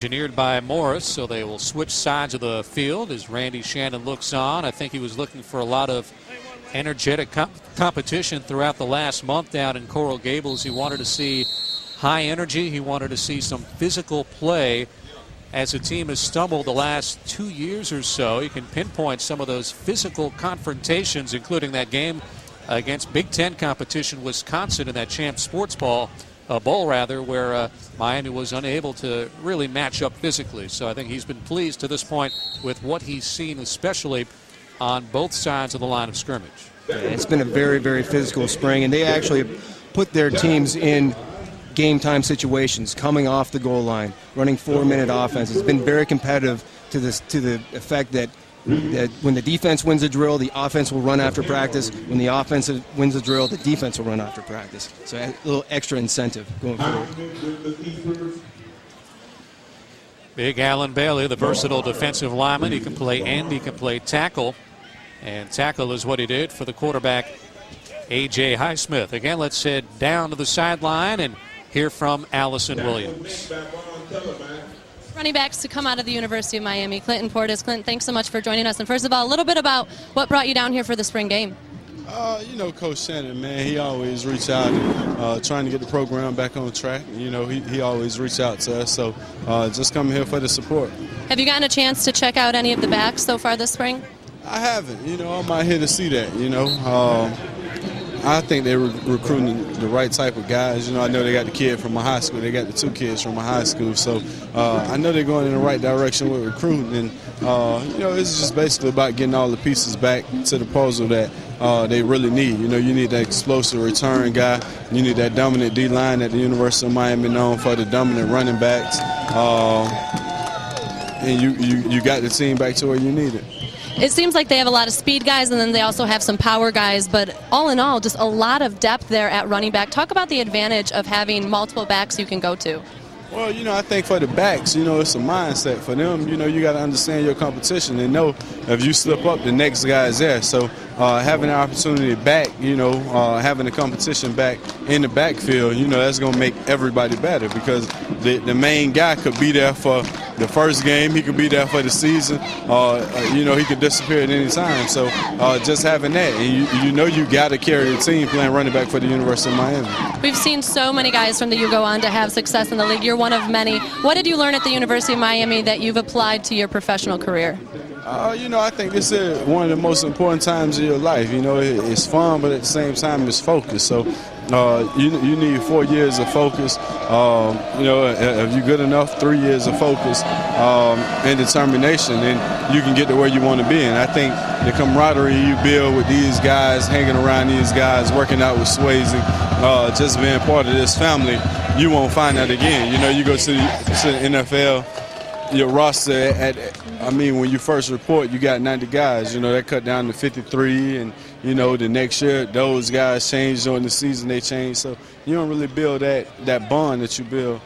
Engineered by Morris, so they will switch sides of the field as Randy Shannon looks on. I think he was looking for a lot of energetic competition throughout the last month down in Coral Gables. He wanted to see high energy. He wanted to see some physical play as the team has stumbled the last 2 years or so. You can pinpoint some of those physical confrontations, including that game against Big Ten competition Wisconsin in that Champ Sports Bowl, where Miami was unable to really match up physically. So I think he's been pleased to this point with what he's seen, especially on both sides of the line of scrimmage. Yeah, it's been a very, very physical spring, and they actually put their teams in game-time situations, coming off the goal line, running 4-minute offense. It's been very competitive to the effect that when the defense wins a drill, the offense will run after practice. When the offense wins a drill, the defense will run after practice. So a little extra incentive going forward. Big Alan Bailey, the versatile defensive lineman. He can play end, he can play tackle. And tackle is what he did for the quarterback, A.J. Highsmith. Again, let's head down to the sideline and hear from Allison Williams. Running backs to come out of the University of Miami, Clinton Portis. Clinton, thanks so much for joining us. And first of all, a little bit about what brought you down here for the spring game. You know, Coach Shannon, man, he always reach out and trying to get the program back on track. You know, he always reach out to us. So just coming here for the support. Have you gotten a chance to check out any of the backs so far this spring? I haven't. You know, I'm out here to see that, you know. I think they're recruiting the right type of guys. You know, I know they got the kid from my high school. They got the 2 kids from my high school. So I know they're going in the right direction with recruiting. And, you know, it's just basically about getting all the pieces back to the puzzle that they really need. You know, you need that explosive return guy. You need that dominant D-line that the University of Miami known for, the dominant running backs. And you got the team back to where you need it. It seems like they have a lot of speed guys, and then they also have some power guys, but all in all, just a lot of depth there at running back. Talk about the advantage of having multiple backs you can go to. Well, you know, I think for the backs, you know, it's a mindset. For them, you know, you got to understand your competition and know if you slip up, the next guy is there. So having an opportunity back, you know, having the competition back in the backfield, you know, that's going to make everybody better because the main guy could be there for the first game. He could be there for the season. You know, he could disappear at any time. So just having that, and you know you got to carry the team playing running back for the University of Miami. We've seen so many guys from the U go on to have success in the league. You're one of many. What did you learn at the University of Miami that you've applied to your professional career? You know, I think this is one of the most important times of your life. You know, it's fun, but at the same time, it's focus. So you need 4 years of focus. You know, if you're good enough, 3 years of focus and determination, then you can get to where you want to be. And I think the camaraderie you build with these guys, hanging around these guys, working out with Swayze, just being part of this family, you won't find that again. You know, you go to the NFL, your roster when you first report, you got 90 guys. You know, that cut down to 53, and you know the next year those guys change during the season. They change, so you don't really build that bond that you build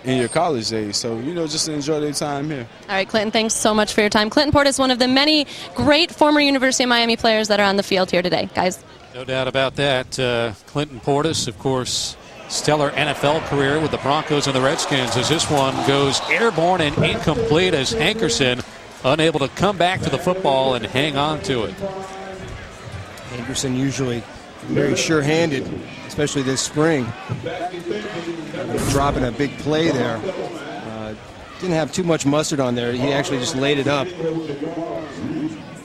in your college days. So you know, just enjoy their time here. All right, Clinton, thanks so much for your time. Clinton Portis, one of the many great former University of Miami players that are on the field here today, guys. No doubt about that. Clinton Portis, of course, stellar NFL career with the Broncos and the Redskins, as this one goes airborne and incomplete as Hankerson unable to come back to the football and hang on to it. Hankerson usually very sure-handed, especially this spring. Dropping a big play there. Didn't have too much mustard on there. He actually just laid it up.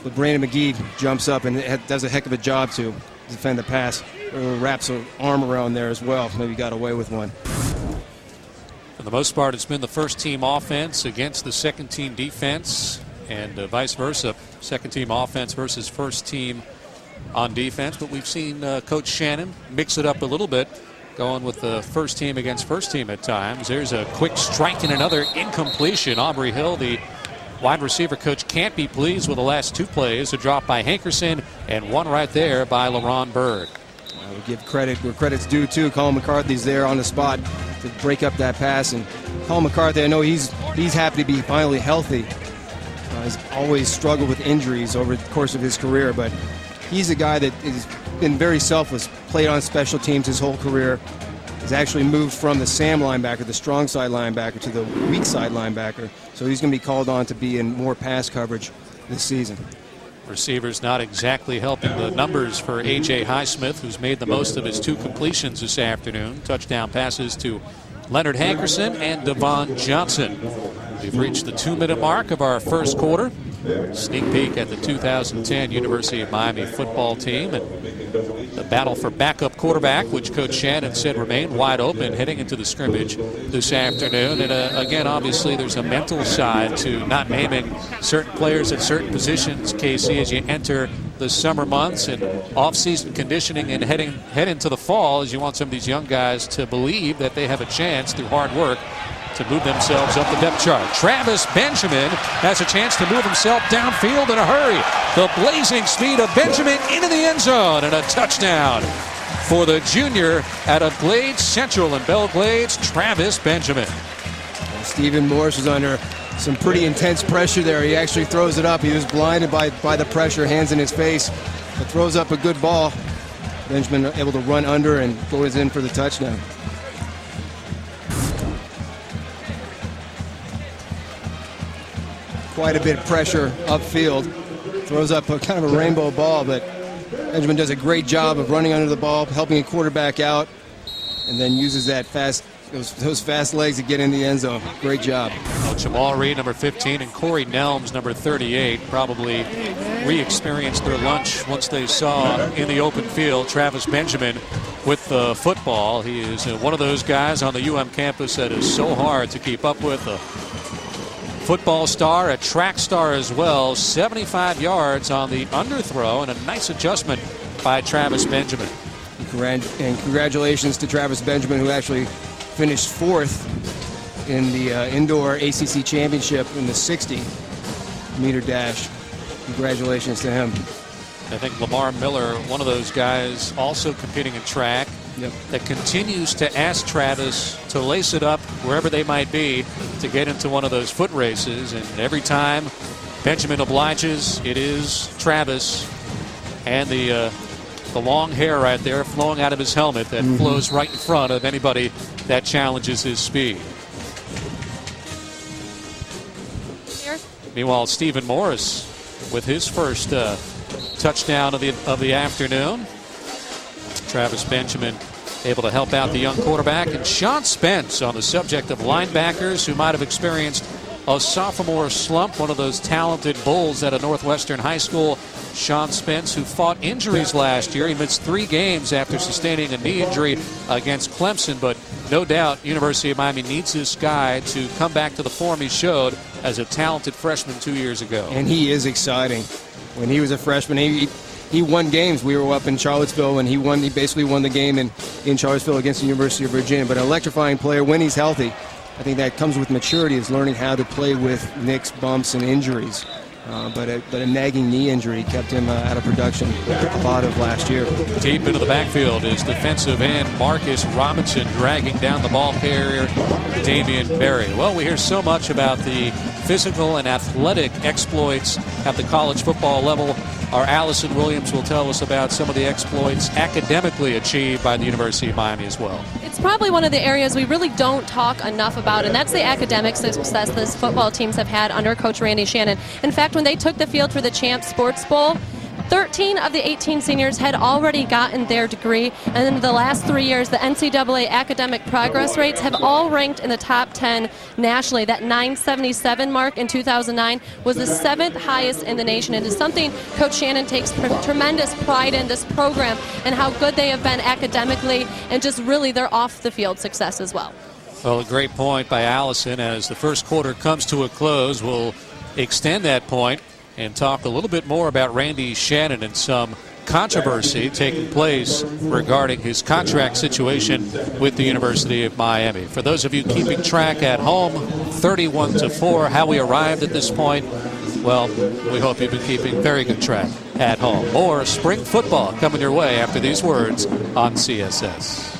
But Brandon McGee jumps up and does a heck of a job to defend the pass. Wraps an arm around there as well. Maybe got away with one. For the most part, it's been the first-team offense against the second-team defense, and vice versa. Second-team offense versus first-team on defense. But we've seen Coach Shannon mix it up a little bit, going with the first team against first team at times. There's a quick strike and another incompletion. Aubrey Hill, the wide receiver coach, can't be pleased with the last 2 plays. A drop by Hankerson and one right there by LaRon Byrd. We give credit where credit's due, too. Colin McCarthy's there on the spot to break up that pass. And Colin McCarthy, I know he's happy to be finally healthy. He's always struggled with injuries over the course of his career, but he's a guy that has been very selfless, played on special teams his whole career, has actually moved from the Sam linebacker, the strong side linebacker, to the weak side linebacker. So he's going to be called on to be in more pass coverage this season. Receivers not exactly helping the numbers for A.J. Highsmith, who's made the most of his 2 completions this afternoon. Touchdown passes to Leonard Hankerson and Devon Johnson. We've reached the 2-minute mark of our first quarter. Sneak peek at the 2010 University of Miami football team and the battle for backup quarterback, which Coach Shannon said remained wide open heading into the scrimmage this afternoon. And again, obviously, there's a mental side to not naming certain players at certain positions, Casey, as you enter the summer months and off-season conditioning and head into the fall, as you want some of these young guys to believe that they have a chance through hard work to move themselves up the depth chart. Travis Benjamin has a chance to move himself downfield in a hurry. The blazing speed of Benjamin into the end zone and a touchdown for the junior out of Glades Central and Belle Glades, Travis Benjamin. Stephen Morris was under some pretty intense pressure there. He actually throws it up. He was blinded by the pressure, hands in his face, but throws up a good ball. Benjamin able to run under and goes in for the touchdown. Quite a bit of pressure upfield. Throws up a kind of a rainbow ball, but Benjamin does a great job of running under the ball, helping a quarterback out, and then uses that those fast legs to get in the end zone. Great job. Well, Jamal Reed, number 15, and Corey Nelms, number 38, probably re-experienced their lunch once they saw in the open field Travis Benjamin with the football. He is one of those guys on the UM campus that is so hard to keep up with. A football star, a track star as well. 75 yards on the underthrow, and a nice adjustment by Travis Benjamin. And congratulations to Travis Benjamin, who actually finished 4th in the indoor ACC championship in the 60-meter dash. Congratulations to him. I think Lamar Miller, one of those guys also competing in track, that continues to ask Travis to lace it up wherever they might be to get into one of those foot races. And every time Benjamin obliges, it is Travis and the long hair right there flowing out of his helmet that flows right in front of anybody that challenges his speed. Meanwhile, Stephen Morris with his first touchdown of the afternoon. Travis Benjamin able to help out the young quarterback. And Sean Spence, on the subject of linebackers who might have experienced a sophomore slump, one of those talented bulls at a Northwestern high school. Sean Spence, who fought injuries last year. He missed 3 games after sustaining a knee injury against Clemson, but no doubt University of Miami needs this guy to come back to the form he showed as a talented freshman 2 years ago. And he is exciting. When he was a freshman, he won games. We were up in Charlottesville, and he basically won the game in Charlottesville against the University of Virginia. But an electrifying player when he's healthy. I think that comes with maturity, is learning how to play with nicks, bumps, and injuries. But a nagging knee injury kept him out of production a lot of last year. Deep into the backfield is defensive end Marcus Robinson dragging down the ball carrier Damian Berry. Well, we hear so much about the physical and athletic exploits at the college football level. Our Allison Williams will tell us about some of the exploits academically achieved by the University of Miami as well. It's probably one of the areas we really don't talk enough about, and that's the academic success these football teams have had under Coach Randy Shannon. In fact, when they took the field for the Champs Sports Bowl, 13 of the 18 seniors had already gotten their degree, and in the last 3 years, the NCAA academic progress rates have all ranked in the top 10 nationally. That 977 mark in 2009 was the 7th highest in the nation. It is something Coach Shannon takes tremendous pride in, this program, and how good they have been academically, and just really their off-the-field success as well. Well, a great point by Allison. As the first quarter comes to a close, we'll extend that point and talk a little bit more about Randy Shannon and some controversy taking place regarding his contract situation with the University of Miami. For those of you keeping track at home, 31-4, how we arrived at this point, well, we hope you've been keeping very good track at home. More spring football coming your way after these words on CSS.